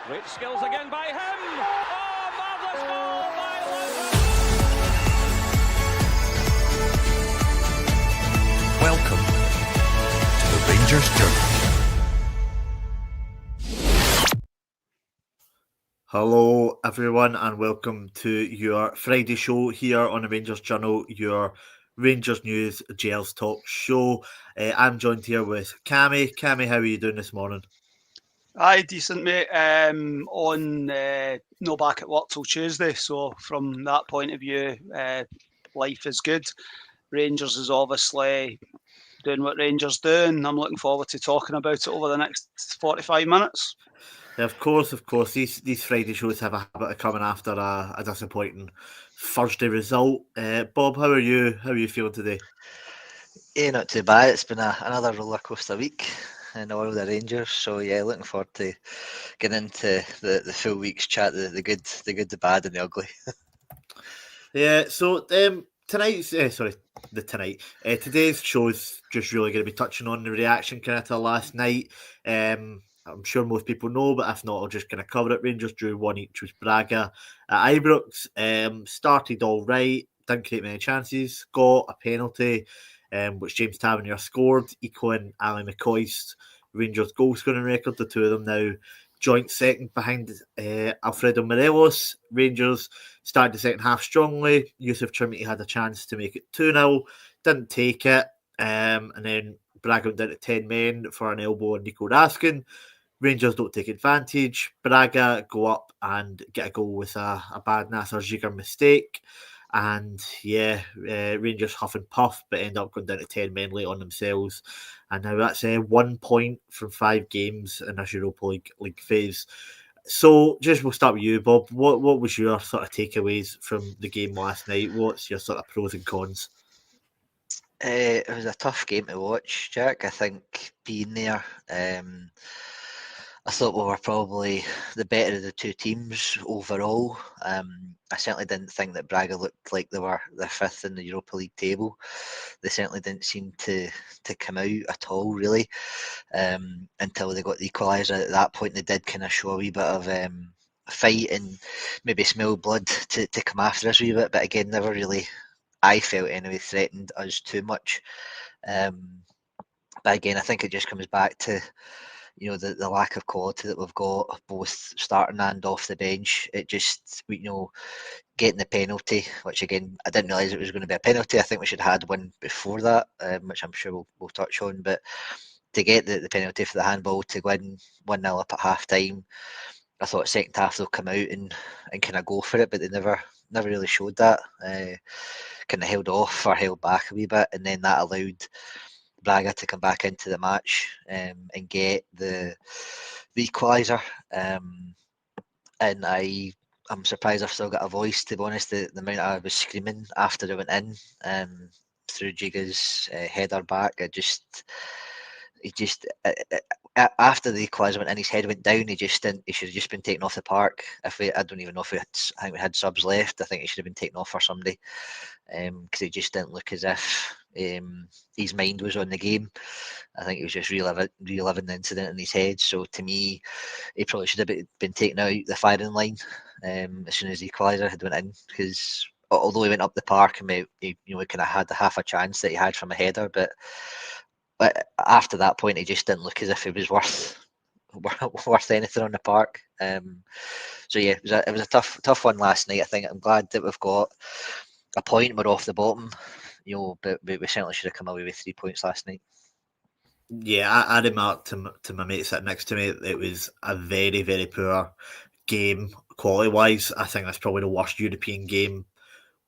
Great skills again by him. Oh, marvellous goal by Lewis. Welcome to the Rangers Journey. Hello everyone and welcome to your Friday show here on the Rangers Journal, your Rangers News Gers Talk show. I'm joined here with Cammy. Cammy, how are you doing this morning? Aye, decent mate. No back at work till Tuesday, so from that point of view, life is good. Rangers is obviously doing what Rangers do, and I'm looking forward to talking about it over the next 45 minutes. Of course. These Friday shows have a habit of coming after a disappointing Thursday result. Bob, how are you? How are you feeling today? Yeah, not too bad. It's been another rollercoaster week in the world of Rangers. So yeah, looking forward to getting into the full week's chat, the good, the bad, and the ugly. Yeah. So today's show's just really going to be touching on the reaction kind of to last night. I'm sure most people know, but if not, I'll just kind of cover it. Rangers drew 1 each with Braga at Ibrox. Started all right, didn't create many chances, got a penalty, which James Tavernier scored, equaling Ali McCoist's Rangers goal scoring record. The two of them now joint second behind Alfredo Morelos. Rangers started the second half strongly. Yusuf Trimity had a chance to make it 2-0, didn't take it, and then Braga went down to 10 men for an elbow on Nico Raskin. Rangers don't take advantage. Braga go up and get a goal with a bad Nasser Jiger mistake. And yeah, Rangers huff and puff, but end up going down to 10 men late on themselves. And now that's 1 point from 5 games in this Europa League phase. So we'll start with you, Bob. What was your sort of takeaways from the game last night? What's your sort of pros and cons? It was a tough game to watch, Jack. I think being there, I thought we were probably the better of the two teams overall. I certainly didn't think that Braga looked like they were the fifth in the Europa League table. They certainly didn't seem to come out at all, really, until they got the equaliser. At that point, they did kind of show a wee bit of fight and maybe smell blood to come after us a wee bit, but again, never really, I felt anyway, threatened us too much. But again, I think it just comes back to the lack of quality that we've got, both starting and off the bench. It just, getting the penalty, which again, I didn't realise it was going to be a penalty. I think we should have had one before that, which I'm sure we'll touch on. But to get the penalty for the handball to win 1-0 up at half time, I thought second half they'll come out and kind of go for it, but they never really showed that. Kind of held off or held back a wee bit, and then that allowed Braga to come back into the match and get the equaliser. And I'm surprised I've still got a voice, to be honest. The amount I was screaming after it went in through Giga's header back. After the equaliser went in, his head went down. He should have just been taken off the park. I don't even know if I think we had subs left. I think he should have been taken off for somebody because it just didn't look as if his mind was on the game. I think he was just reliving the incident in his head. So to me, he probably should have been taken out the firing line as soon as the equaliser had went in, because although he went up the park and he kind of had half a chance that he had from a header, but after that point, he just didn't look as if it was worth anything on the park. So yeah, it was a tough one last night. I think I'm glad that we've got a point. We're off the bottom, but we certainly should have come away with 3 points last night. Yeah, I remarked to my mate sitting next to me, it was a very, very poor game quality-wise. I think that's probably the worst European game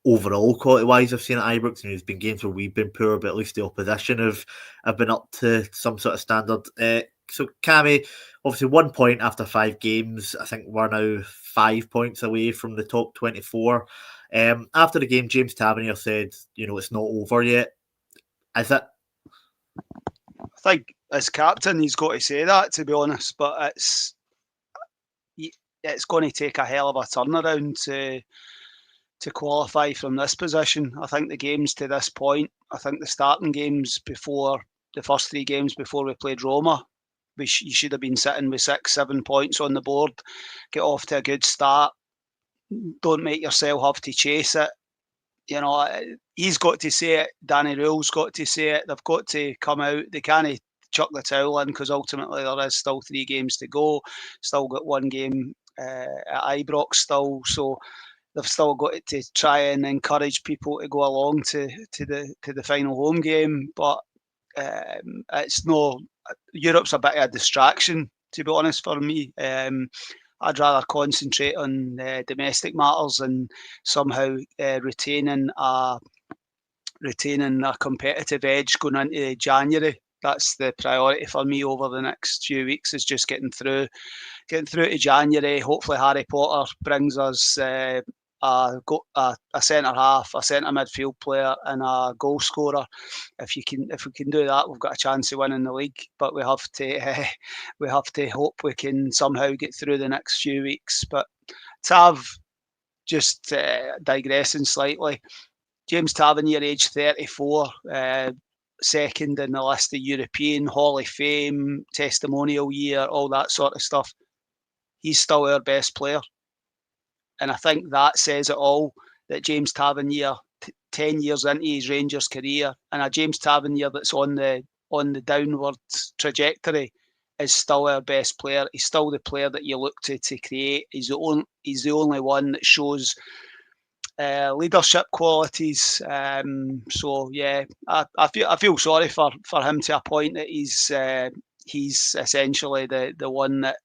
overall quality-wise I've seen at Ibrox. There's been games where we've been poor, but at least the opposition have been up to some sort of standard. So Cammy, obviously 1 point after 5 games. I think we're now 5 points away from the top 24. After the game, James Tavernier said, it's not over yet. Is it? I think as captain, he's got to say that, to be honest. But it's going to take a hell of a turnaround to qualify from this position. I think the games to this point, I think the starting games before the first 3 games before we played Roma, you should have been sitting with 6-7 points on the board. Get off to a good start. Don't make yourself have to chase it. You know, he's got to say it. Danny Rowell's got to say it. They've got to come out. They can't chuck the towel in, because ultimately there is still 3 games to go. Still got 1 game at Ibrox still, so they've still got to try and encourage people to go along to the final home game. But it's no, Europe's a bit of a distraction, to be honest, for me. I'd rather concentrate on domestic matters and somehow retaining a competitive edge going into January. That's the priority for me over the next few weeks, is just getting through to January. Hopefully Harry Potter brings us a centre half, a centre midfield player, and a goal scorer. If we can do that, we've got a chance of winning the league. But we have to hope we can somehow get through the next few weeks. But Tav, just digressing slightly, James Tavernier, age 34, second in the list of European Hall of Fame, testimonial year, all that sort of stuff. He's still our best player. And I think that says it all, that James Tavernier, 10 years into his Rangers career, and a James Tavernier that's on the downward trajectory, is still our best player. He's still the player that you look to create. He's the only one that shows leadership qualities. So yeah, I feel sorry for him, to a point that he's essentially the one that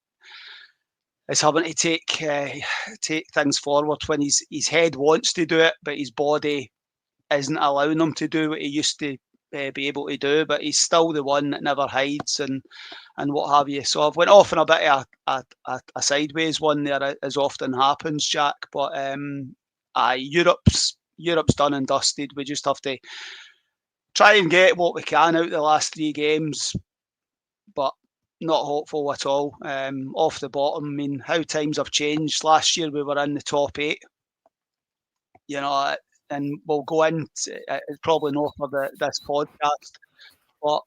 is having to take things forward when his head wants to do it, but his body isn't allowing him to do what he used to be able to do. But he's still the one that never hides and what have you. So I've went off on a bit of a sideways one there, as often happens, Jack. But Europe's done and dusted. We just have to try and get what we can out of the last 3 games, but not hopeful at all. Off the bottom, I mean, how times have changed. Last year we were in the top 8, you know, and we'll go into it's probably not for this podcast, but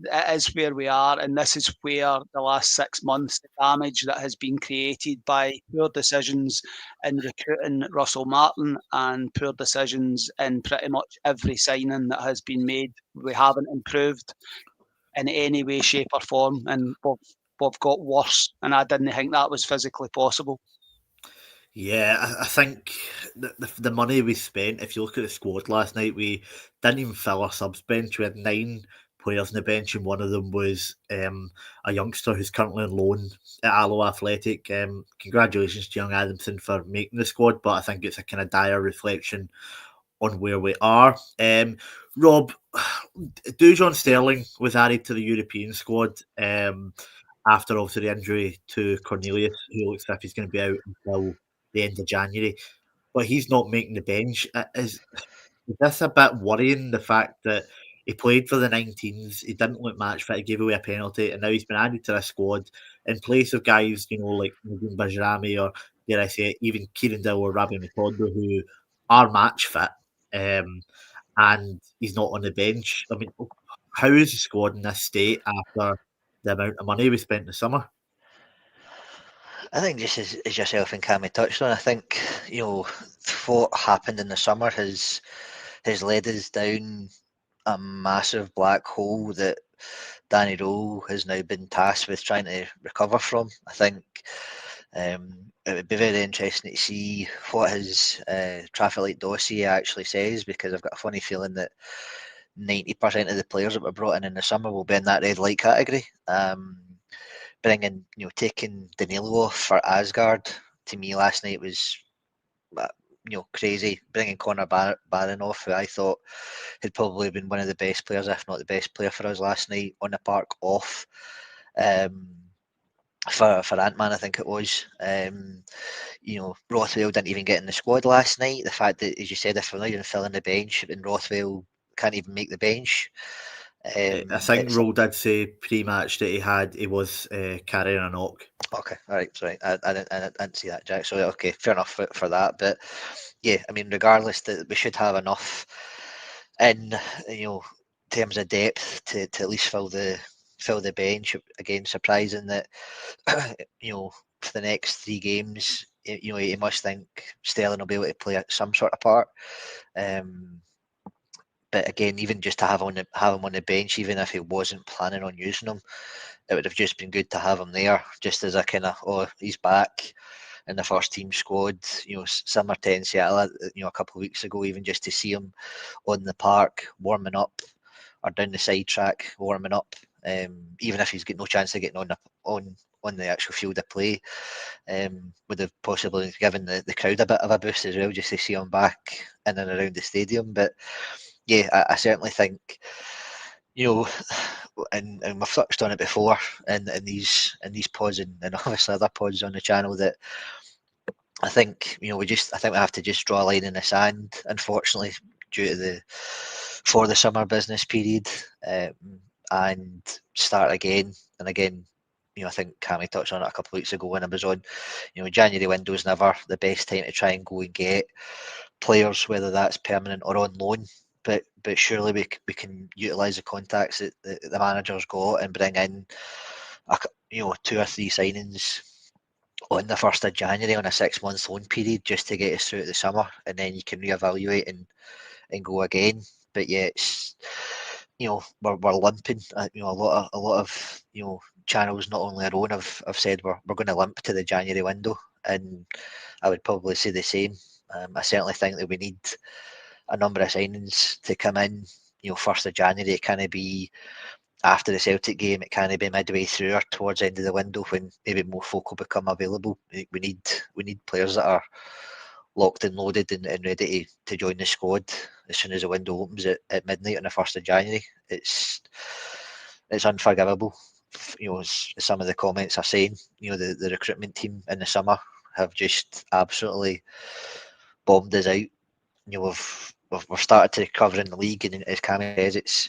it is where we are, and this is where the last 6 months, the damage that has been created by poor decisions in recruiting Russell Martin and poor decisions in pretty much every signing that has been made. We haven't improved in any way, shape or form, and we've got worse, and I didn't think that was physically possible. Yeah, I think the money we spent, if you look at the squad last night, we didn't even fill our subs bench. We had 9 players on the bench, and one of them was a youngster who's currently on loan at Allo Athletic. Congratulations to young Adamson for making the squad, but I think it's a kind of dire reflection on where we are. Rob, Dujon Sterling was added to the European squad after obviously the injury to Cornelius, who looks like he's going to be out until the end of January. But he's not making the bench. Is this a bit worrying, the fact that he played for the 19s, he didn't look match fit, he gave away a penalty, and now he's been added to the squad in place of guys, like Nadim Bajrami, or dare I say it, even Kieran Dill or Rabbi Matondo, who are match fit, and he's not on the bench. I mean, how is the squad in this state after the amount of money we spent in the summer? I think just as yourself and Cammy touched on, I think, what happened in the summer has led us down a massive black hole that Danny Rowe has now been tasked with trying to recover from. I think it would be very interesting to see what his traffic light dossier actually says, because I've got a funny feeling that 90% of the players that were brought in the summer will be in that red light category. Taking Danilo off for Asgard, to me last night was crazy. Bringing Connor Barron off, who I thought had probably been one of the best players, if not the best player for us last night on the park, off for Ant-Man, I think it was. Rothwell didn't even get in the squad last night. The fact that, as you said, if we're not even filling the bench and Rothwell can't even make the bench. I think Rowe did say pre-match that he was carrying a knock. Okay, all right, sorry, I didn't see that, Jack. So okay, fair enough for that. But yeah, I mean, regardless, that we should have enough in terms of depth to at least fill the fill the bench. Again, surprising that for the next 3 games, you must think Sterling will be able to play some sort of part. But again, even just to have him on the bench, even if he wasn't planning on using him, it would have just been good to have him there, just as a kind of, he's back in the first team squad. Similar to Seattle, a couple of weeks ago, even just to see him on the park warming up or down the side track warming up, even if he's got no chance of getting on the actual field of play, would have possibly given the crowd a bit of a boost as well, just to see him back in and around the stadium. But yeah, I certainly think, and we've touched on it before in these pods and obviously other pods on the channel, that I think we have to just draw a line in the sand, unfortunately, due to for the summer business period, and start again. And again, I think Cammy touched on it a couple of weeks ago when I was on. January window is never the best time to try and go and get players, whether that's permanent or on loan. But surely we can utilise the contacts that the manager's got and bring in 2 or 3 signings on the 1st of January on a 6-month loan period, just to get us through the summer, and then you can reevaluate and go again. But yeah, it's we're limping. A lot of channels, not only our own, have said we're going to limp to the January window, and I would probably say the same. I certainly think that we need a number of signings to come in. 1st of January, it kind of be after the Celtic game, it kind of be midway through or towards the end of the window when maybe more folk will become available. We need players that are locked and loaded and ready to join the squad as soon as the window opens at midnight on the 1st of January. It's unforgivable. As some of the comments are saying, the recruitment team in the summer have just absolutely bombed us out. We've started to recover in the league, and as Cammy says,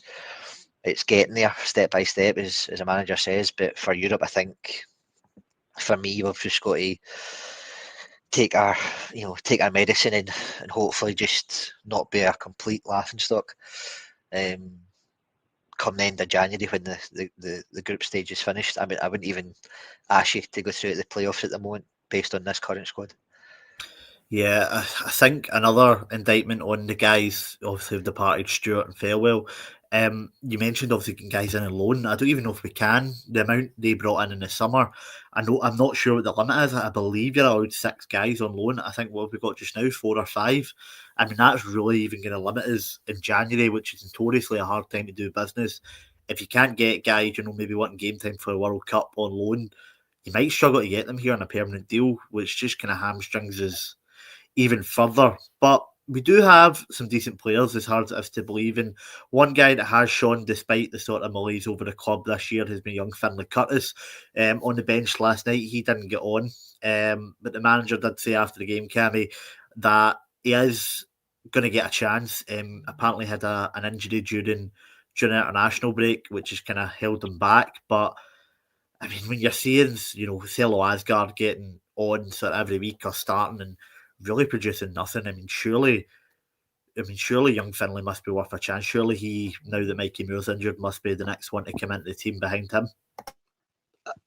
it's getting there step by step, as a manager says. But for Europe, I think, for me, we've just got to take our medicine and hopefully just not be a complete laughingstock come the end of January when the group stage is finished. I mean, I wouldn't even ask you to go through the playoffs at the moment based on this current squad. Yeah, I think another indictment on the guys obviously have departed, Stewart and Farewell. You mentioned obviously getting guys in on loan. I don't even know if we can. The amount they brought in the summer, I'm not sure what the limit is. I believe you're allowed 6 guys on loan. I think what have we got just now, 4 or 5. I mean, that's really even going to limit us in January, which is notoriously a hard time to do business. If you can't get guys, maybe wanting game time for the World Cup on loan, you might struggle to get them here on a permanent deal, which just kind of hamstrings us even further. But we do have some decent players, as hard as it is to believe in. One guy that has shown, despite the sort of malaise over the club this year, has been young Finlay Curtis. On the bench last night, he didn't get on. But the manager did say after the game, Cammy, that he is going to get a chance. Apparently had an injury during international break, which has kind of held him back. But I mean, when you're seeing, Celo Asgard getting on sort of every week or starting and really producing nothing, I mean, surely young Finlay must be worth a chance. Surely he, now that Mikey Moore's injured, must be the next one to come into the team behind him.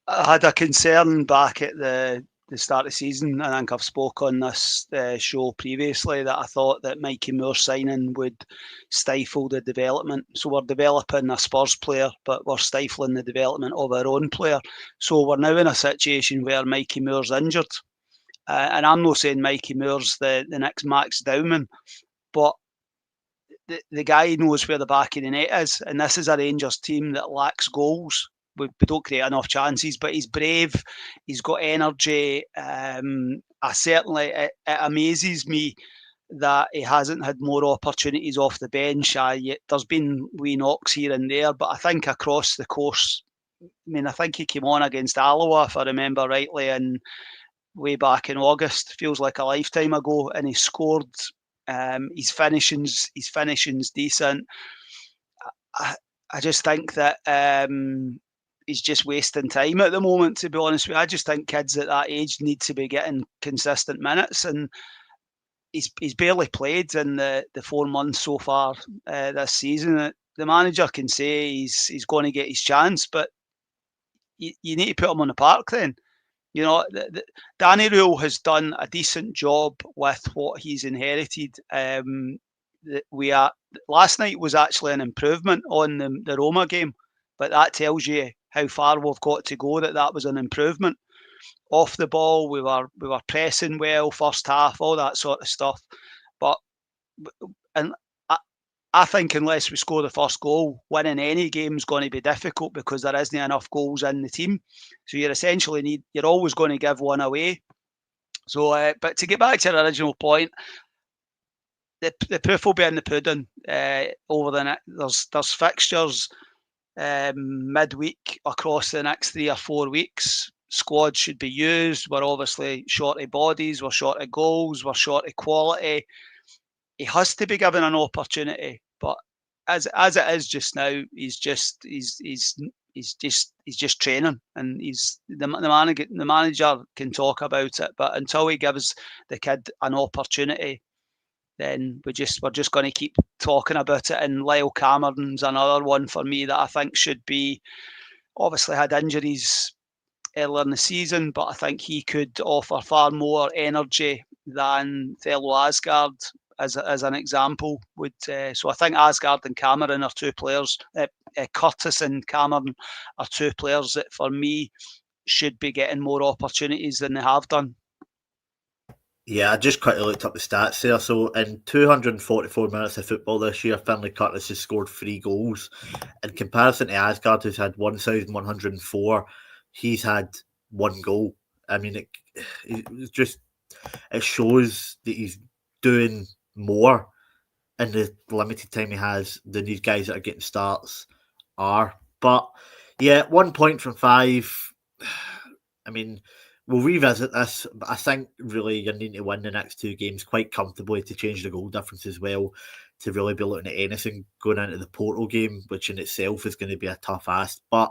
I had a concern back at the start of the season. I think I've spoke on this show previously that I thought that Mikey Moore signing would stifle the development. So we're developing a Spurs player, but we're stifling the development of our own player. So we're now in a situation where Mikey Moore's injured. And I'm not saying Mikey Moore's the next Max Dowman, but the guy knows where the back of the net is. And this is a Rangers team that lacks goals. We don't create enough chances, but he's brave. He's got energy. It amazes me that he hasn't had more opportunities off the bench. There's been wee knocks here and there, but I think across the course, I think he came on against Alloa, if I remember rightly, and way back in August. Feels like a lifetime ago, and he scored. His finishing's decent. I just think that he's just wasting time at the moment, to be honest with you. I just think kids at that age need to be getting consistent minutes, and he's barely played in the 4 months so far this season. the manager can say he's going to get his chance, but you need to put him on the park then. You know, Danny Rule has done a decent job with what he's inherited. Last night was actually an improvement on the Roma game, but that tells you how far we've got to go. That was an improvement. Off the ball, we were pressing well first half, all that sort of stuff. But and I think unless we score the first goal, winning any game is going to be difficult because there isn't enough goals in the team. So you're always going to give one away. So, but to get back to the original point, the proof will be in the pudding. There's fixtures midweek across the next 3 or 4 weeks. Squad should be used. We're obviously short of bodies. We're short of goals. We're short of quality. He has to be given an opportunity, but as it is just now, he's just training, and the manager can talk about it, but until he gives the kid an opportunity, then we're just going to keep talking about it. And Lyle Cameron's another one for me that I think should be. Obviously had injuries earlier in the season, but I think he could offer far more energy than Thelo Asgard, as an example. So I think Asgard and Cameron are two players. Curtis and Cameron are two players that, for me, should be getting more opportunities than they have done. Yeah, I just quickly looked up the stats there. So in 244 minutes of football this year, Finlay Curtis has scored 3 goals. In comparison to Asgard, who's had 1,104, he's had 1 goal. I mean, it shows that he's doing more in the limited time he has than these guys that are getting starts are. But yeah, 1 point from 5. I mean, we'll revisit this, but I think really you need to win the next 2 games quite comfortably to change the goal difference as well, to really be looking at anything going into the Porto game, which in itself is going to be a tough ask. But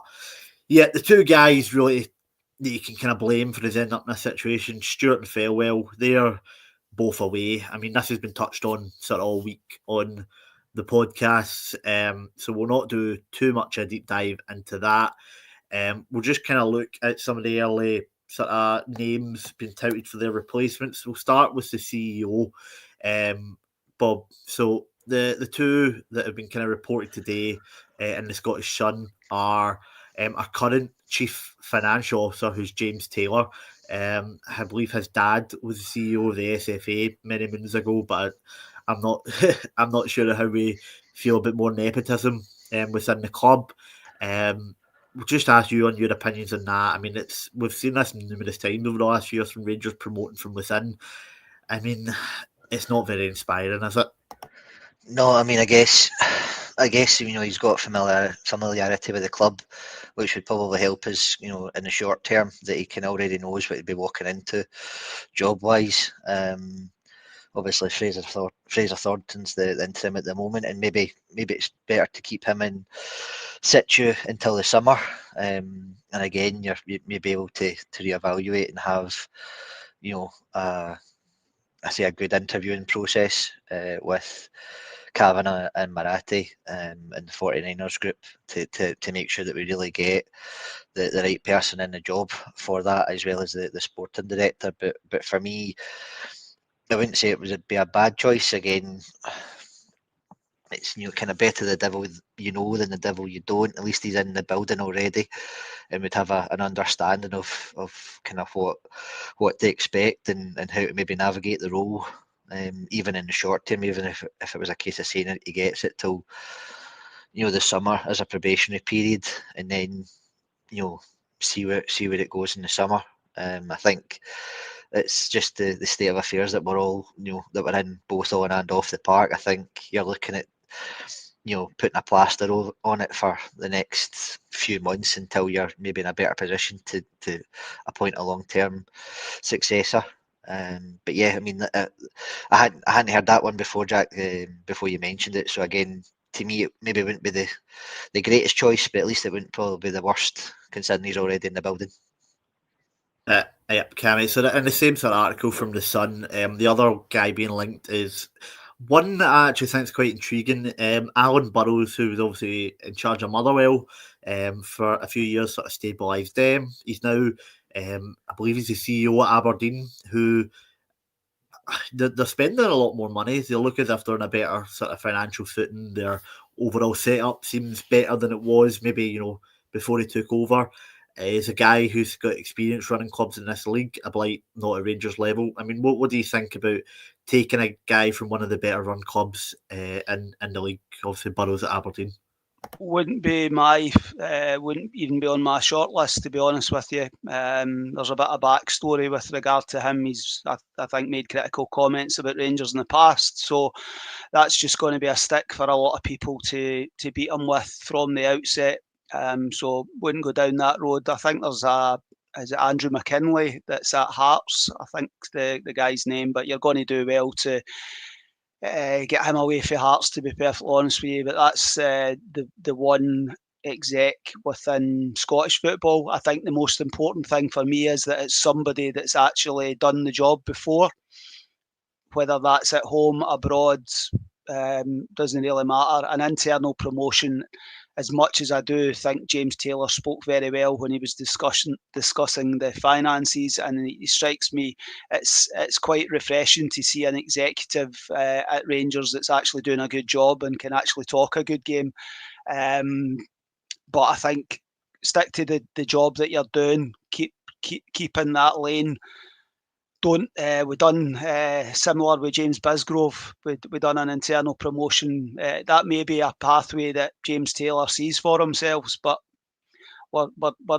yeah, the 2 guys really that you can kind of blame for us ending up in this situation, Stewart and Felwell, they're both away. I mean, this has been touched on sort of all week on the podcast, so we'll not do too much a deep dive into that. We'll just kind of look at some of the early sort of names being touted for their replacements. We'll start with the CEO, Bob. So the 2 that have been kind of reported today in the Scottish Sun are our current chief financial officer, who's James Taylor. I believe his dad was the CEO of the SFA many moons ago, but I'm not I'm not sure how we feel about more nepotism within the club. We'll just ask you on your opinions on that. I mean, we've seen this numerous times over the last few years from Rangers promoting from within. I mean, it's not very inspiring, is it? No, I mean, I guess he's got familiarity with the club, which would probably help us, in the short term, that he can already knows what he'd be walking into, job wise. Obviously, Fraser Thornton's the interim at the moment, and maybe it's better to keep him in situ until the summer. And again, you'll be able to reevaluate and have, a good interviewing process with Kavanagh and Marathi and the 49ers group to make sure that we really get the right person in the job for that, as well as the sporting director. But for me, I wouldn't say it would be a bad choice. Again, it's kind of better the devil than the devil you don't. At least he's in the building already, and would have an understanding of kind of what to expect and how to maybe navigate the role, even in the short term. Even if it was a case of saying that he gets it till the summer as a probationary period, and then see where it goes in the summer. I think it's just the state of affairs that we're all that we're in both on and off the park. I think you're looking at putting a plaster on it for the next few months until you're maybe in a better position to appoint a long-term successor. But yeah, I mean, I hadn't heard that one before, Jack, before you mentioned it. So again, to me, it maybe wouldn't be the greatest choice, but at least it wouldn't probably be the worst, considering he's already in the building. Yep, Cammy. So in the same sort of article from the Sun, the other guy being linked is One that I actually think is quite intriguing, Alan Burrows, who was obviously in charge of Motherwell for a few years, sort of stabilised them. He's now, I believe he's the CEO at Aberdeen, who they're spending a lot more money. They look as if they're in a better sort of financial footing. Their overall setup seems better than it was maybe, before he took over. He's a guy who's got experience running clubs in this league, albeit not at Rangers level. I mean, what do you think about taking a guy from one of the better run clubs in the league? Obviously, Burrows at Aberdeen. Wouldn't even be on my short list, to be honest with you. There's a bit of backstory with regard to him. He's, I think, made critical comments about Rangers in the past, so that's just going to be a stick for a lot of people to beat him with from the outset. So wouldn't go down that road. I think there's is it Andrew McKinley that's at Hearts? I think the guy's name, but you're going to do well to get him away from Hearts, to be perfectly honest with you. But that's the one exec within Scottish football. I think the most important thing for me is that it's somebody that's actually done the job before, whether that's at home, abroad, doesn't really matter. An internal promotion, as much as I do think James Taylor spoke very well when he was discussing the finances, and it strikes me it's quite refreshing to see an executive at Rangers that's actually doing a good job and can actually talk a good game. But I think stick to the job that you're doing, keep in that lane. We done similar with James Bisgrove. We done an internal promotion. That may be a pathway that James Taylor sees for himself, but we're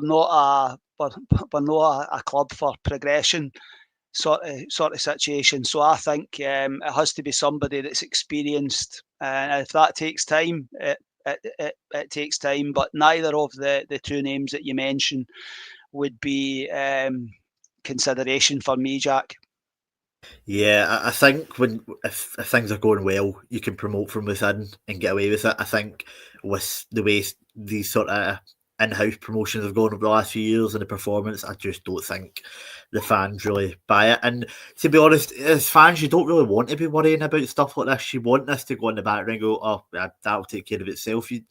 not a club for progression sort of situation. So I think it has to be somebody that's experienced, and if that takes time, it takes time. But neither of the two names that you mentioned would be consideration for me, Jack. Yeah, I think if things are going well, you can promote from within and get away with it. I think with the way these sort of in-house promotions have gone over the last few years and the performance, I just don't think the fans really buy it. And to be honest, as fans, you don't really want to be worrying about stuff like this. You want this to go in the background and go, oh, yeah, that'll take care of itself. We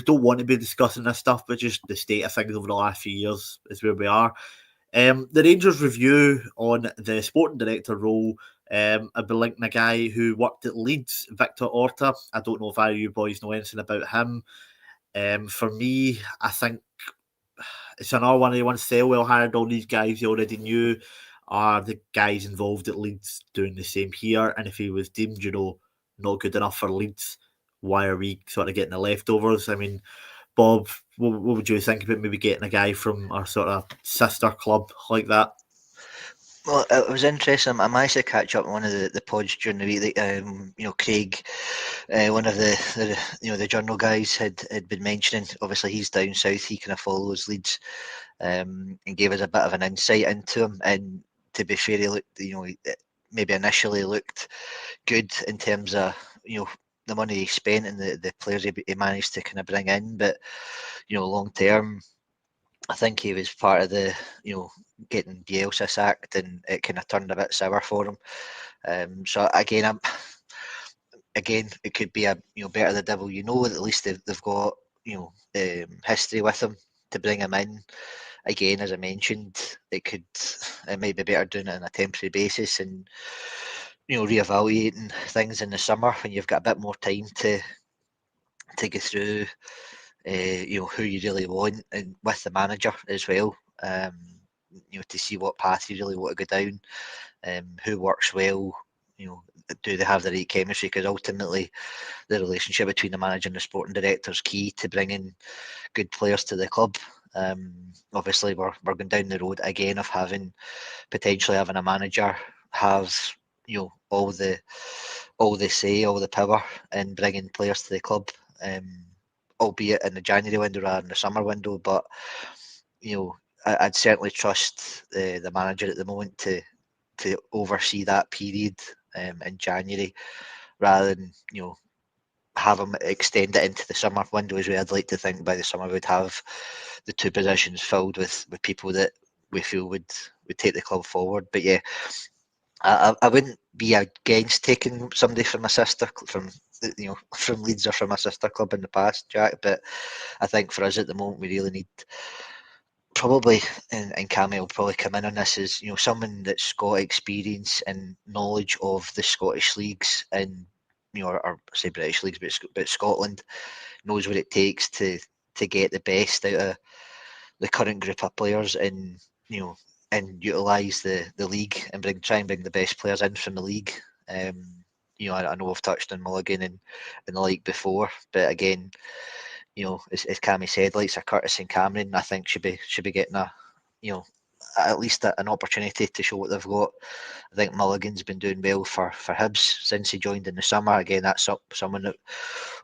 don't want to be discussing this stuff, but just the state of things over the last few years is where we are. The Rangers review on the sporting director role, I've been linking a guy who worked at Leeds, Victor Orta. I don't know if either of you boys know anything about him. For me, I think it's another one of the ones Selwell hired. All these guys he already knew are the guys involved at Leeds doing the same here. And if he was deemed, not good enough for Leeds, why are we sort of getting the leftovers? I mean, Bob, what would you think about maybe getting a guy from our sort of sister club like that? Well, it was interesting. I managed to catch up on one of the pods during the week. Craig, one of the journal guys had been mentioning. Obviously, he's down south. He kind of follows Leeds, and gave us a bit of an insight into him. And to be fair, he looked, maybe initially looked good in terms of the money he spent and the players he managed to kind of bring in. But long term, I think he was part of the getting Bielsa sacked, and it kind of turned a bit sour for him. So again, it could be a better the devil at least they've got history with him to bring him in. Again, as I mentioned, it may be better doing it on a temporary basis and reevaluating things in the summer when you've got a bit more time to go through who you really want, and with the manager as well, to see what path you really want to go down, who works well, do they have the right chemistry, because ultimately the relationship between the manager and the sporting director is key to bringing good players to the club. Obviously we're going down the road again of potentially having a manager have all the say, all the power in bringing players to the club, albeit in the January window rather than the summer window. But I'd certainly trust the manager at the moment to oversee that period in January, rather than have him extend it into the summer window, as I'd like to think by the summer we'd have the two positions filled with people that we feel would take the club forward. But yeah, I wouldn't be against taking somebody from my sister from from Leeds or from my sister club in the past, Jack. But I think for us at the moment, we really need probably, and Cammy will probably come in on this, is someone that's got experience and knowledge of the Scottish leagues and or say British leagues, but Scotland knows what it takes to get the best out of the current group of players and and utilise the league and try and bring the best players in from the league. I know we've touched on Mulligan and the like before, but again, as Cammy said, like Sir Curtis and Cameron, I think should be getting at least an opportunity to show what they've got. I think Mulligan's been doing well for Hibs since he joined in the summer. Again, that's someone that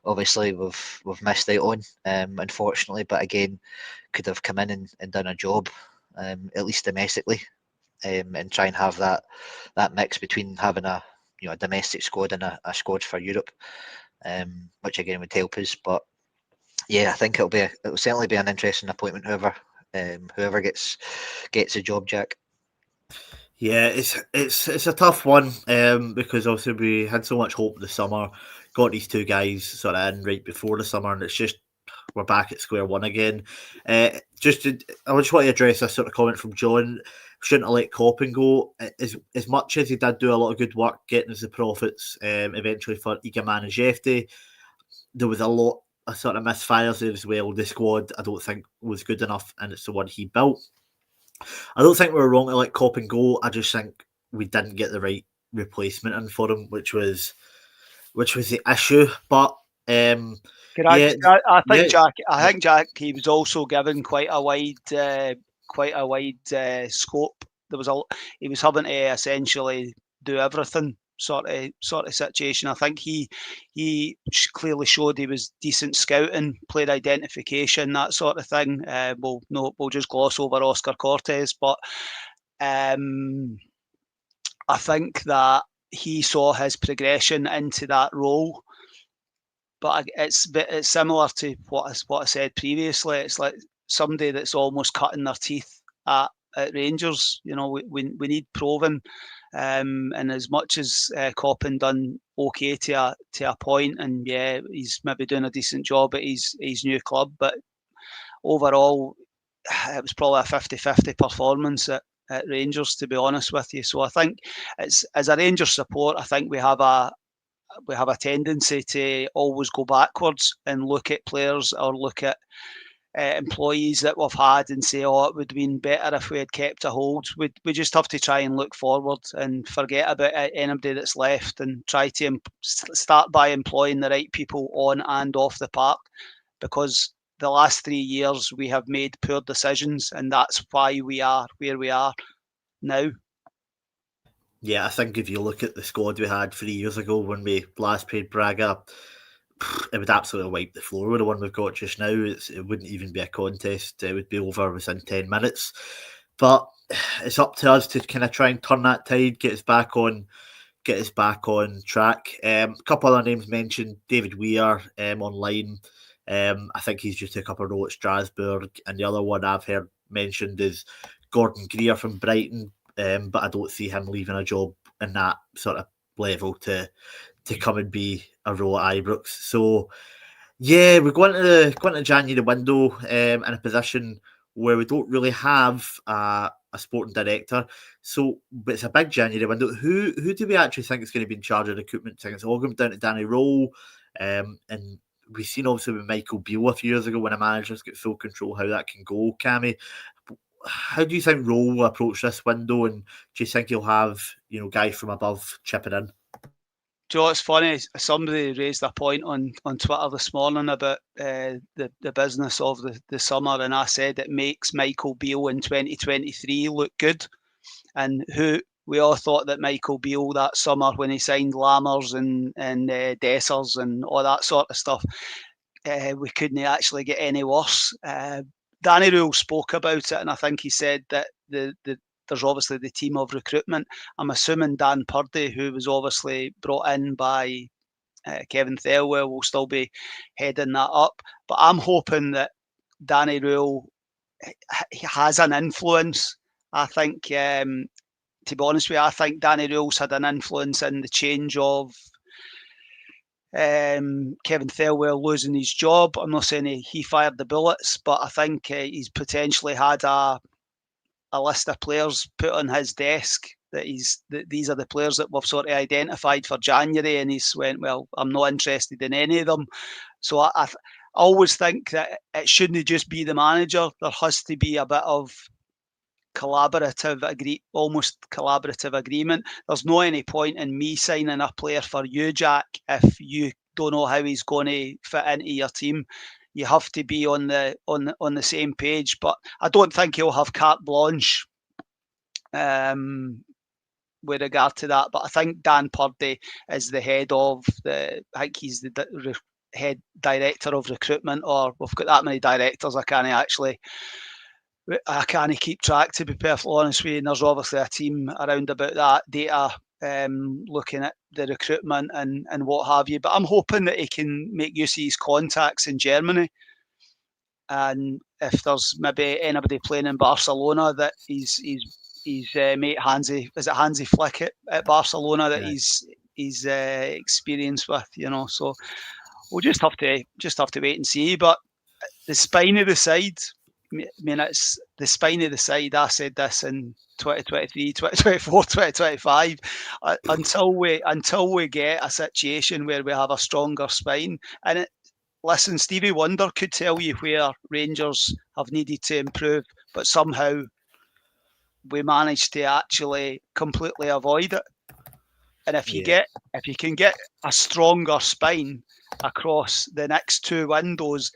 obviously we've missed out on, unfortunately. But again, could have come in and done a job, at least domestically, and try and have that mix between having a domestic squad and a squad for Europe, which again would help us. But yeah, I think it'll certainly be an interesting appointment. Whoever gets a job, Jack. Yeah, it's a tough one because obviously we had so much hope the summer, got these two guys sort of in right before the summer, and it's just we're back at square one again. I just want to address a sort of comment from John. Shouldn't have let Coppin go. As much as he did do a lot of good work getting us the profits eventually for Igaman and Jefty, there was a lot of sort of misfires there as well. The squad I don't think was good enough, and it's the one he built. I don't think we were wrong to let Coppin go. I just think we didn't get the right replacement in for him, which was the issue. But yeah, I think yeah, Jack. I think Jack. He was also given quite a wide scope. He was having to essentially do everything. Sort of situation. I think he clearly showed he was decent scouting, played identification, that sort of thing. We'll just gloss over Oscar Cortez, but I think that he saw his progression into that role. But it's similar to what I said previously. It's like somebody that's almost cutting their teeth at Rangers. We need proving. And as much as Coppin done okay to a point, and yeah, he's maybe doing a decent job at his new club, but overall, it was probably a 50-50 performance at Rangers, to be honest with you. So I think as a Rangers support, I think we have a tendency to always go backwards and look at players or look at employees that we've had and say, oh, it would have been better if we had kept a hold. We just have to try and look forward and forget about anybody that's left and try to start by employing the right people on and off the park, because the last 3 years we have made poor decisions, and that's why we are where we are now. Yeah, I think if you look at the squad we had 3 years ago when we last played Braga, it would absolutely wipe the floor with the one we've got just now. It wouldn't even be a contest. It would be over within 10 minutes. But it's up to us to kind of try and turn that tide, get us back on track. A couple other names mentioned, David Weir online. I think he's just took up a role at Strasbourg. And the other one I've heard mentioned is Gordon Greer from Brighton. But I don't see him leaving a job in that sort of level to come and be a role at Ibrox. So yeah, we're going to January window in a position where we don't really have a sporting director. So, but it's a big January window. Who do we actually think is going to be in charge of recruitment? I think it's all going down to Danny Rowe, and we've seen obviously with Michael Beale a few years ago when a manager's got full control how that can go. Cammy, how do you think Rowe will approach this window, and do you think he'll have guys from above chipping in? Joe, it's funny. Somebody raised a point on Twitter this morning about the business of the summer, and I said it makes Michael Beale in 2023 look good. And we all thought that Michael Beale that summer when he signed Lammers and Dessers and all that sort of stuff, we couldn't actually get any worse. Danny Rule spoke about it, and I think he said that there's obviously the team of recruitment. I'm assuming Dan Purdy, who was obviously brought in by Kevin Thelwell, will still be heading that up. But I'm hoping that Danny Rule has an influence. I think to be honest with you, I think Danny Rowell's had an influence in the change of Kevin Thelwell losing his job. I'm not saying he fired the bullets, but I think he's potentially had a list of players put on his desk that these are the players that we've sort of identified for January, and he's went, well, I'm not interested in any of them. So I always think that it shouldn't just be the manager. There has to be a bit of almost collaborative agreement. There's no any point in me signing a player for you, Jack, if you don't know how he's going to fit into your team. You have to be on the same page. But I don't think he'll have carte blanche with regard to that. But I think Dan Purdy is the head of I think he's the head director of recruitment, or we've got that many directors I can't keep track, to be perfectly honest with you. And there's obviously a team around about that data, looking at the recruitment and what have you. But I'm hoping that he can make use of his contacts in Germany. And if there's maybe anybody playing in Barcelona that he's mate Hansi, is it Hansi Flick at Barcelona that he's experienced with, So we'll just have to wait and see. But the spine of the side, I mean, it's the spine of the side. I said this in 2023, 2024, 2025. Until we get a situation where we have a stronger spine. And listen, Stevie Wonder could tell you where Rangers have needed to improve, but somehow we managed to actually completely avoid it. And if you can get a stronger spine across the next two windows,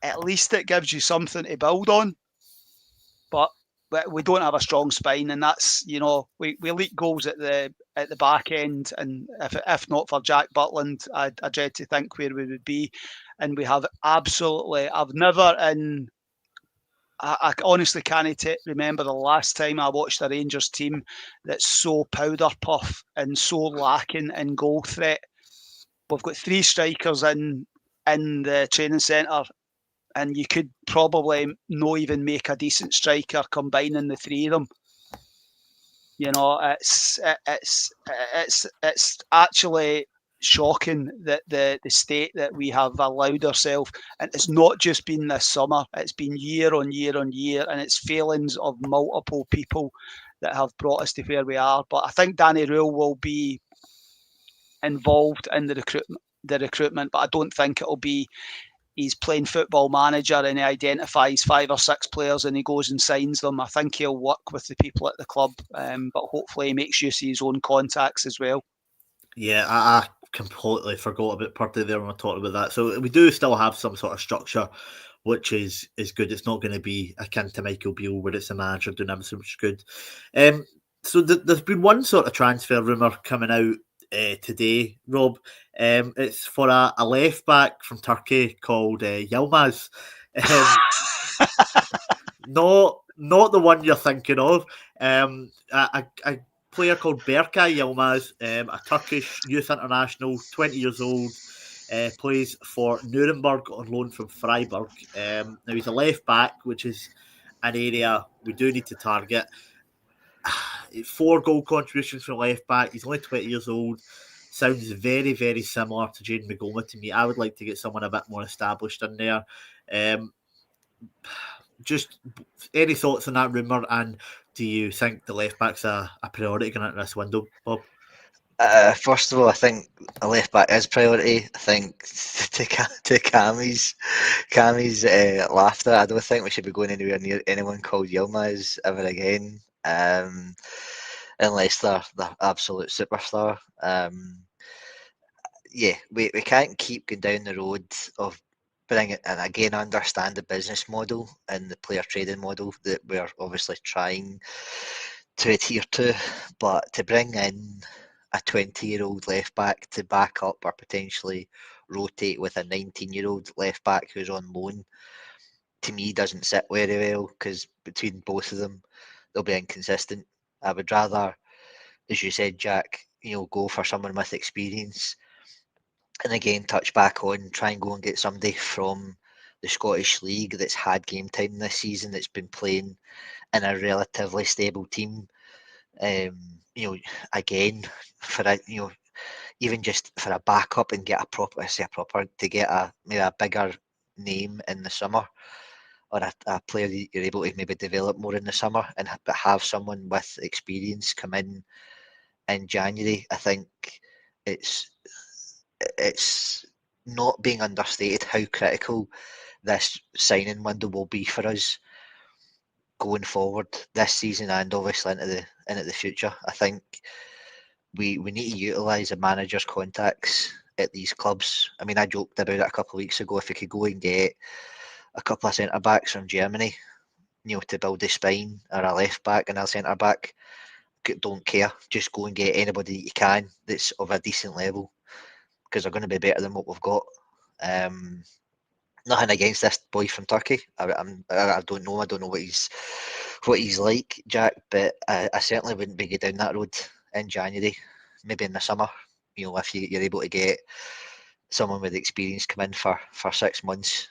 at least it gives you something to build on. But we don't have a strong spine, and that's, we leak goals at the back end, and if not for Jack Butland, I dread to think where we would be. And we have absolutely, I honestly can't remember the last time I watched a Rangers team that's so powder puff and so lacking in goal threat. We've got three strikers in the training centre, and you could probably not even make a decent striker combining the three of them. It's actually shocking that the state that we have allowed ourselves, and it's not just been this summer, it's been year on year on year, and it's failings of multiple people that have brought us to where we are. But I think Danny Rowell will be involved in the recruitment, but I don't think it'll be he's playing Football Manager and he identifies 5 or 6 players and he goes and signs them. I think he'll work with the people at the club, but hopefully he makes use of his own contacts as well. Yeah, I completely forgot about Purdy there when I talked about that. So we do still have some sort of structure, which is good. It's not going to be akin to Michael Beale, where it's a manager doing everything, which is good. So there's been one sort of transfer rumour coming out today, Rob. It's for a left back from Turkey called Yilmaz. Not the one you're thinking of. A player called Berkay Yilmaz, a Turkish youth international, 20 years old, plays for Nuremberg on loan from Freiburg. Now he's a left back, which is an area we do need to target. 4 goal contributions from left back. He's only 20 years old. Sounds very, very similar to Jane Magoma to me. I would like to get someone a bit more established in there. Just any thoughts on that rumour, and do you think the left back's a priority going into this window, Bob? First of all, I think a left back is priority. I think to Cammy's laughter, I don't think we should be going anywhere near anyone called Yilmaz ever again, unless they're the absolute superstar. We can't keep going down the road of bringing, and again, understand the business model and the player trading model that we're obviously trying to adhere to, but to bring in a 20-year-old left back to back up or potentially rotate with a 19-year-old left back who's on loan, to me doesn't sit very well, because between both of them they'll be inconsistent. I would rather, as you said, Jack, go for someone with experience, and again touch back on, try and go and get somebody from the Scottish League that's had game time this season, that's been playing in a relatively stable team, You know, again, for a, you know, even just for a backup and get a proper, to get maybe a bigger name in the summer, or a player that you're able to maybe develop more in the summer, but have someone with experience come in January. I think it's not being understated how critical this signing window will be for us going forward this season and obviously into the future. I think we need to utilise the manager's contacts at these clubs. I mean, I joked about it a couple of weeks ago. If we could go and get a couple of centre backs from Germany, you know, to build a spine, or a left back and a centre back, don't care. Just go and get anybody that you can that's of a decent level, because they're going to be better than what we've got. Nothing against this boy from Turkey. I don't know. I don't know what he's like, Jack. But I certainly wouldn't be going down that road in January. Maybe in the summer. You know, if you're able to get someone with experience come in for 6 months.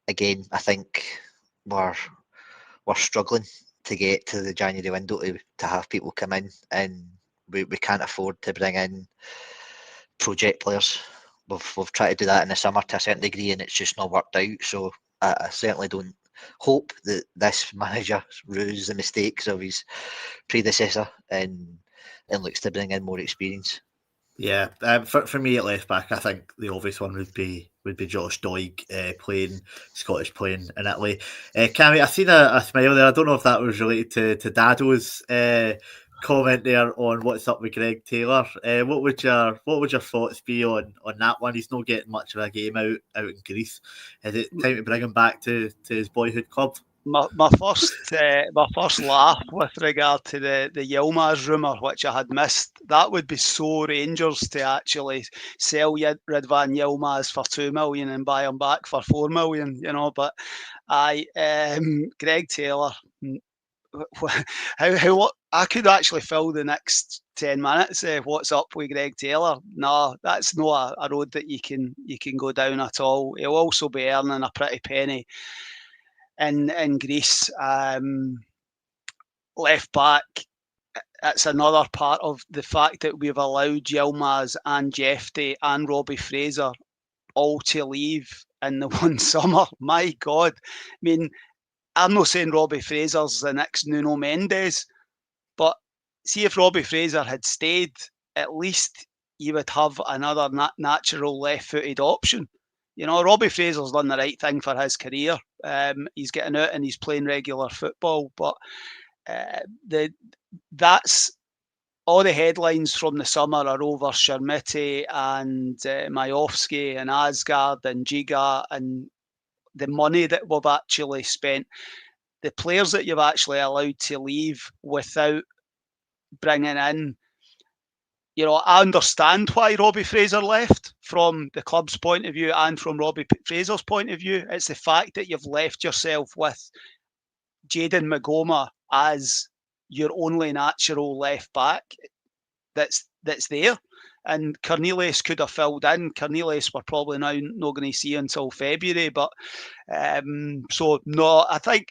Again, I think we're struggling to get to the January window to have people come in, and we can't afford to bring in project players. We've tried to do that in the summer to a certain degree, and it's just not worked out. So I certainly don't hope that this manager rues the mistakes of his predecessor and looks to bring in more experience. Yeah, for me at left back, I think the obvious one would be Josh Doig, playing Scottish, playing in Italy. Cammy, I seen a smile there. I don't know if that was related to Dado's comment there on what's up with Greg Taylor. What would your thoughts be on that one? He's not getting much of a game out in Greece. Is it time to bring him back to his boyhood club? My first laugh with regard to the Yilmaz rumour, which I had missed, that would be so Rangers to actually sell Ridvan Yilmaz for 2 million and buy him back for 4 million, you know. But Greg Taylor, how I could actually fill the next 10 minutes. What's up with Greg Taylor? No, that's not a road that you can go down at all. He'll also be earning a pretty penny in Greece. Left back, it's another part of the fact that we've allowed Yilmaz and Jeffrey and Robbie Fraser all to leave in the one summer. My God. I mean, I'm not saying Robbie Fraser's the next Nuno Mendes, but see, if Robbie Fraser had stayed, at least you would have another natural left-footed option. You know, Robbie Fraser's done the right thing for his career. He's getting out and he's playing regular football, but that's all the headlines from the summer are over Shermiti and Majovski and Asgard and Giga and the money that we've actually spent. The players that you've actually allowed to leave without bringing in, you know, I understand why Robbie Fraser left from the club's point of view and from Robbie Fraser's point of view. It's the fact that you've left yourself with Jayden Magoma as your only natural left back that's there. And Cornelius could have filled in. Cornelius we're probably now not going to see until February. But so no, I think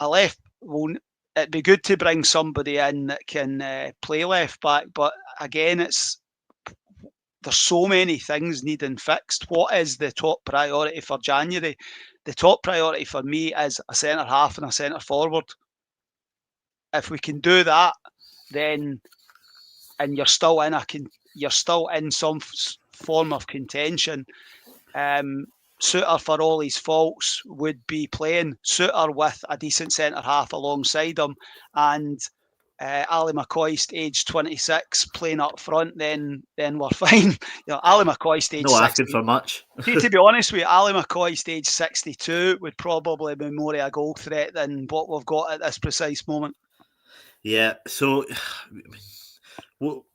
a left won't. It'd be good to bring somebody in that can play left back, but again, there's so many things needing fixed. What is the top priority for January? The top priority for me is a centre half and a centre forward. If we can do that, then and you're still in some form of contention. Suter, for all his faults, would be playing. Suter with a decent centre half alongside him, and Ali McCoist, age 26, playing up front. Then we're fine. You know, Ali McCoist, age No 60, asking for much. See, to be honest with you, Ali McCoist, age 62, would probably be more of a goal threat than what we've got at this precise moment. Yeah. So.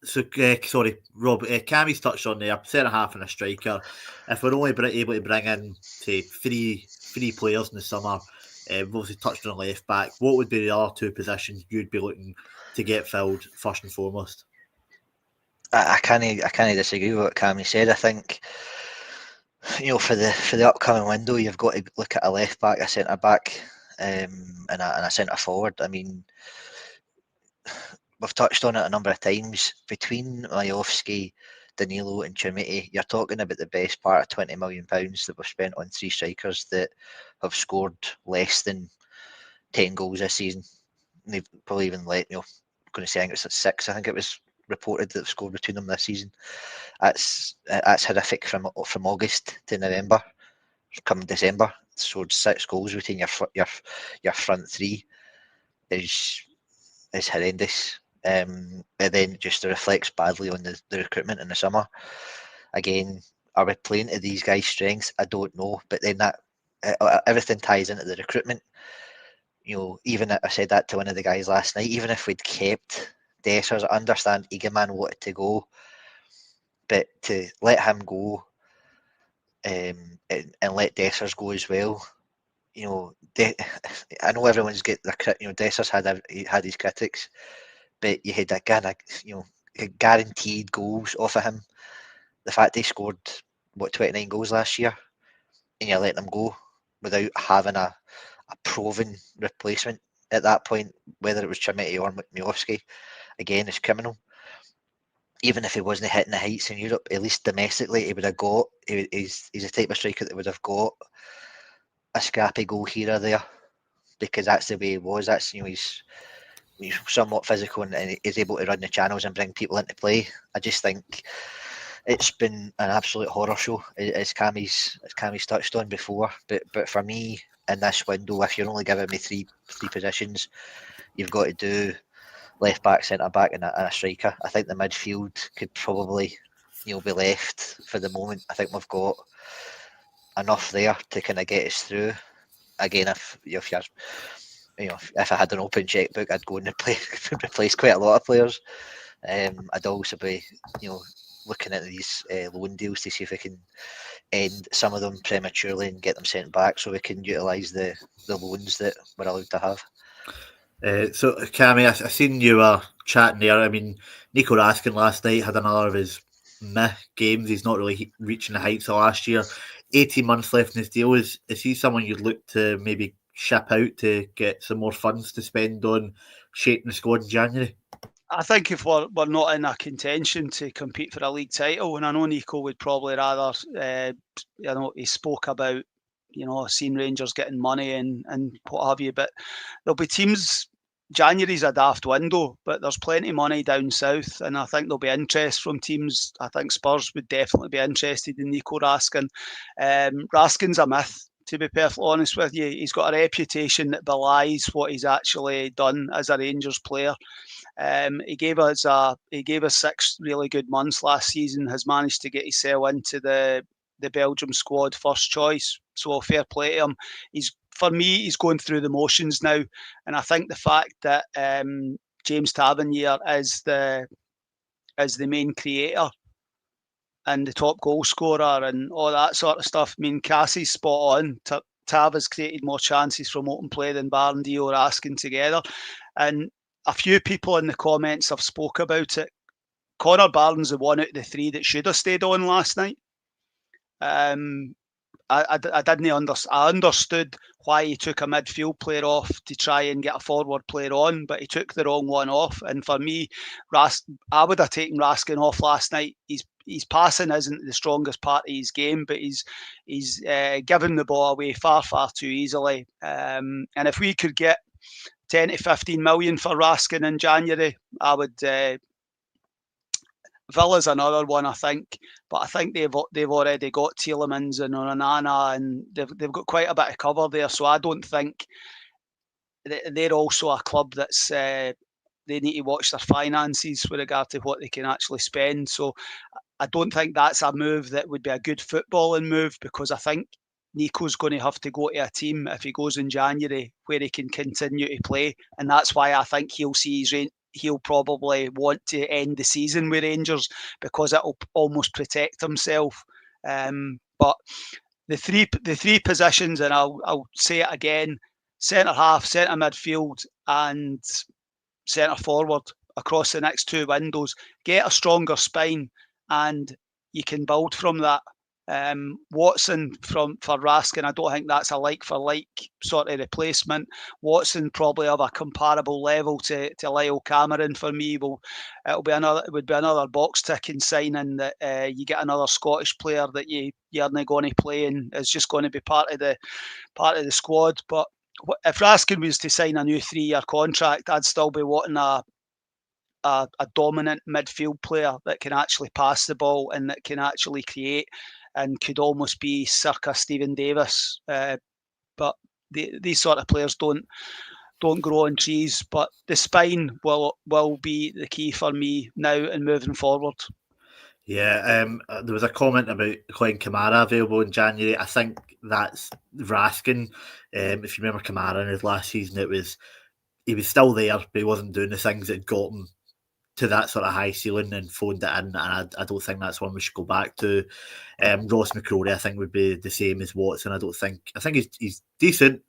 Sorry, Rob. Cammy's touched on there, centre half and a striker. If we're only able to bring in, say, three players in the summer, we've obviously touched on left back. What would be the other two positions you'd be looking to get filled first and foremost? I can't disagree with what Cammy said. I think, you know, for the upcoming window, you've got to look at a left back, a centre back, and a centre forward. I mean, we've touched on it a number of times. Between Majowski, Danilo and Chermiti, you're talking about the best part of £20 million that we've spent on 3 strikers that have scored less than 10 goals this season. And they've probably even I'm going to say, I think it's at 6. I think it was reported that they've scored between them this season. That's horrific from August to November. Come December, scored 6 goals between your front 3 is horrendous. And then just reflects badly on the recruitment in the summer. Again, are we playing to these guys' strengths? I don't know. But then that everything ties into the recruitment. Even I said that to one of the guys last night. Even if we'd kept Dessers, I understand Egeman wanted to go, but to let him go and let Dessers go as well. I know everyone's got their Dessers had his critics, but you had guaranteed goals off of him. The fact he scored 29 goals last year, and you're letting him go without having a proven replacement at that point, whether it was Chermiti or Majowski, again, is criminal. Even if he wasn't hitting the heights in Europe, at least domestically, he would have got. He's a type of striker that would have got a scrappy goal here or there, because that's the way he was. That's he's somewhat physical and he's able to run the channels and bring people into play. I just think it's been an absolute horror show, as Cammy's touched on before. But for me, in this window, if you're only giving me three positions, you've got to do left back, centre back, and a striker. I think the midfield could probably be left for the moment. I think we've got enough there to kind of get us through. Again, if I had an open checkbook, I'd go and replace quite a lot of players. I'd also be looking at these loan deals to see if we can end some of them prematurely and get them sent back, so we can utilise the loans that we're allowed to have. So, Cammy, I seen you were chatting there. I mean, Nico Raskin last night had another of his meh games. He's not really reaching the heights of last year. 18 months left in his deal. Is he someone you'd look to maybe ship out to get some more funds to spend on shaping the squad in January? I think if we're not in a contention to compete for a league title, and I know Nico would probably rather, he spoke about, seeing Rangers getting money and what have you, but there'll be teams. January's a daft window, but there's plenty of money down south, and I think there'll be interest from teams. I think Spurs would definitely be interested in Nico Raskin. Raskin's a myth, to be perfectly honest with you. He's got a reputation that belies what he's actually done as a Rangers player. He gave us 6 really good months last season, has managed to get himself into the Belgium squad first choice, so fair play to him. For me, he's going through the motions now, and I think the fact that James Tavernier is the main creator and the top goal scorer and all that sort of stuff. I mean, Cassie's spot on. Tav has created more chances from open play than Barndi or Raskin together, and a few people in the comments have spoke about it. Connor Barnes, the one out of the 3 that should have stayed on last night. I understood why he took a midfield player off to try and get a forward player on, but he took the wrong one off. And for me, I would have taken Raskin off last night. His passing isn't the strongest part of his game, but he's giving the ball away far too easily. And if we could get 10 to 15 million for Raskin in January, I would. Villa's another one, I think, but I think they've already got Tielemans and Onana, and they've got quite a bit of cover there. So I don't think they're also a club that's they need to watch their finances with regard to what they can actually spend. So I don't think that's a move that would be a good footballing move, because I think Nico's going to have to go to a team if he goes in January where he can continue to play, and that's why I think he'll probably want to end the season with Rangers, because it'll almost protect himself. But the three positions, and I'll say it again: centre half, centre midfield, and centre forward across the next 2 windows. Get a stronger spine, and you can build from that. Watson for Raskin, I don't think that's a like for like sort of replacement. Watson probably of a comparable level to Lyle Cameron for me. It would be another box ticking signing that you get another Scottish player that you're not going to play and is just going to be part of the squad. But if Raskin was to sign a new 3-year contract, I'd still be wanting a dominant midfield player that can actually pass the ball and that can actually create and could almost be circa Stephen Davis. But these sort of players don't grow on trees. But the spine will be the key for me now and moving forward. Yeah, there was a comment about Glenn Kamara available in January. I think that's Raskin. If you remember Kamara in his last season, he was still there, but he wasn't doing the things that got him to that sort of high ceiling and phoned it in. And I don't think that's one we should go back to. Ross McCrory, I think, would be the same as Watson. I think he's decent.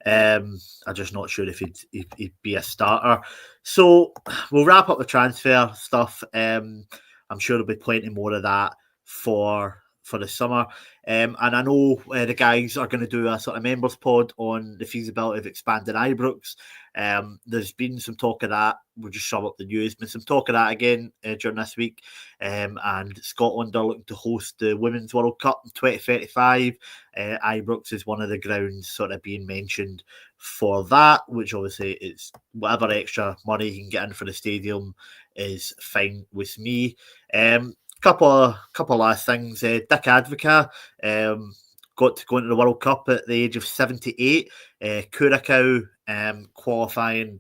I'm just not sure if he'd be a starter. So we'll wrap up the transfer stuff. I'm sure there'll be plenty more of that for the summer. And I know the guys are going to do a sort of members pod on the feasibility of expanding Ibrox. There's been some talk of that. We'll just sum up the news. Been some talk of that again during this week. And Scotland are looking to host the Women's World Cup in 2035. Ibrox is one of the grounds sort of being mentioned for that, which obviously is whatever extra money you can get in for the stadium is fine with me. Couple last things. Dick Advocaat got to go into the World Cup at the age of 78. Curacao qualifying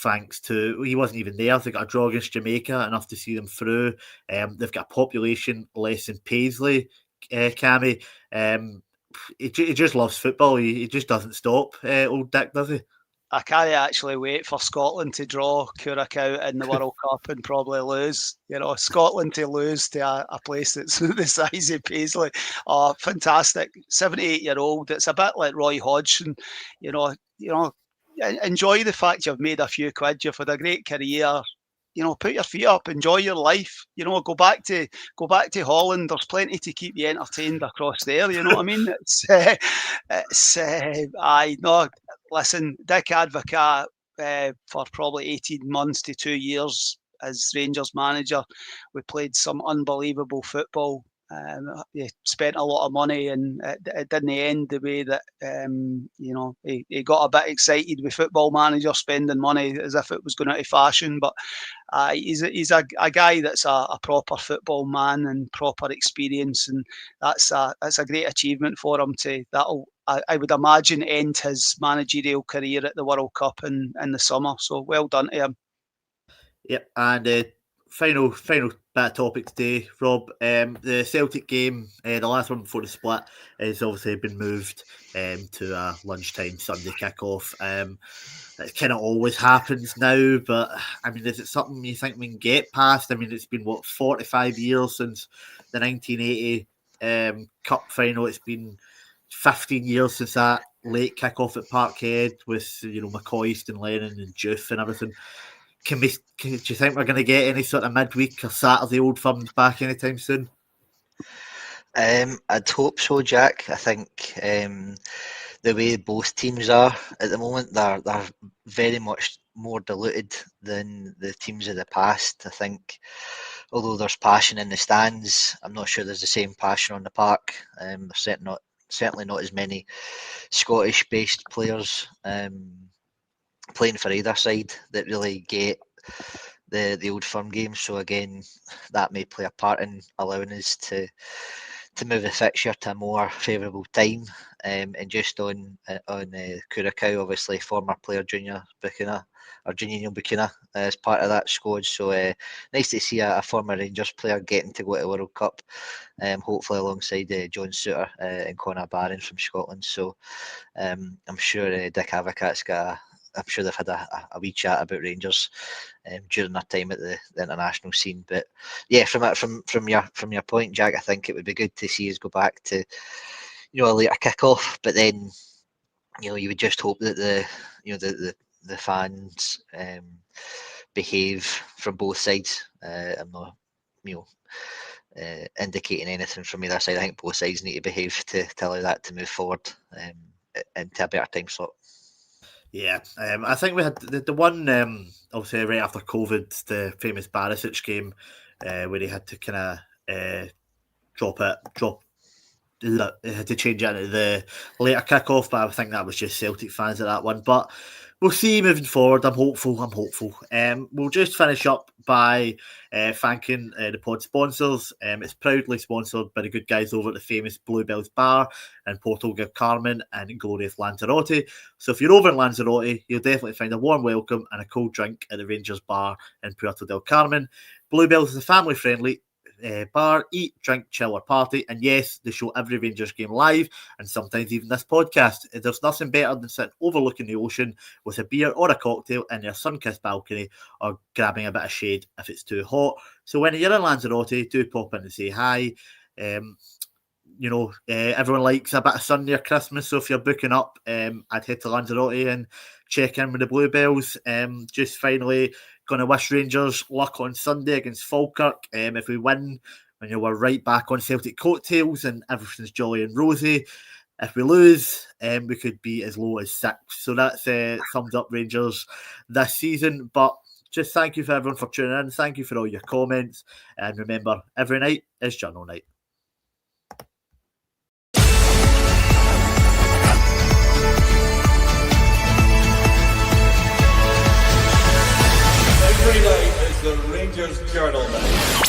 thanks to, he wasn't even there. They got a draw against Jamaica, enough to see them through. They've got a population less than Paisley, Cammy. He just loves football. He just doesn't stop, old Dick, does he? I can't actually wait for Scotland to draw Curacao in the World Cup and probably lose. Scotland to lose to a place that's the size of Paisley. Oh, fantastic. 78-year-old. It's a bit like Roy Hodgson. Enjoy the fact you've made a few quid. You've had a great career. Put your feet up, enjoy your life. Go back to Holland. There's plenty to keep you entertained across there. You know what I mean? Listen, Dick Advocaat for probably 18 months to 2 years as Rangers manager. We played some unbelievable football. He spent a lot of money, and it didn't end the way that he got a bit excited with Football Manager spending money as if it was going out of fashion. But he's a guy that's a proper football man and proper experience, and that's a great achievement for him. I would imagine end his managerial career at the World Cup in the summer. So well done to him. Yep, and final bit of topic today, Rob. The Celtic game, the last one before the split, has obviously been moved to a lunchtime Sunday kickoff. It kind of always happens now, but I mean, is it something you think we can get past? I mean, it's been 45 years since the 1980 Cup final. It's been 15 years since that late kickoff at Parkhead with McCoist and Lennon and Juve and everything. Do you think we're going to get any sort of midweek or Saturday Old Firms back anytime soon? I'd hope so, Jack. I think the way both teams are at the moment, they're very much more diluted than the teams of the past. I think although there's passion in the stands, I'm not sure there's the same passion on the park. There's certainly not as many Scottish-based players playing for either side that really get the Old Firm game. So again, that may play a part in allowing us to move the fixture to a more favourable time. And just on Curacao, obviously former player Junior Bukina as part of that squad. So nice to see a former Rangers player getting to go to the World Cup, hopefully alongside John Souttar and Conor Barron from Scotland. So I'm sure Dick Advocaat's I'm sure they've had a wee chat about Rangers during their time at the international scene. But yeah, from your point, Jack, I think it would be good to see us go back to a later kick-off. But then you would just hope that the fans behave from both sides. I'm not indicating anything from either side. I think both sides need to behave to allow that to move forward into a better time slot. Yeah, I think we had the one, obviously, right after COVID, the famous Barisic game, where he had to kind of they had to change it into the later kick-off, but I think that was just Celtic fans at that one. But we'll see moving forward. I'm hopeful. We'll just finish up by thanking the pod sponsors. It's proudly sponsored by the good guys over at the famous Bluebells Bar in Porto del Carmen and glorious Lanzarote. So if you're over in Lanzarote, you'll definitely find a warm welcome and a cold drink at the Rangers Bar in Puerto del Carmen. Bluebells is a family-friendly bar, eat, drink, chill or party, and yes, they show every Rangers game live and sometimes even this podcast. There's nothing better than sitting overlooking the ocean with a beer or a cocktail in your sun-kissed balcony, or grabbing a bit of shade if it's too hot. So when you're in Lanzarote, do pop in and say hi. Everyone likes a bit of sun near Christmas, so if you're booking up, I'd head to Lanzarote and check in with the Bluebells. Just finally going to wish Rangers luck on Sunday against Falkirk. If we win, we're right back on Celtic coattails and everything's jolly and rosy. If we lose, we could be as low as 6. So that's thumbs up Rangers this season. But just thank you for everyone for tuning in. Thank you for all your comments. And remember, every night is journal night. Every night is the Rangers Journal night.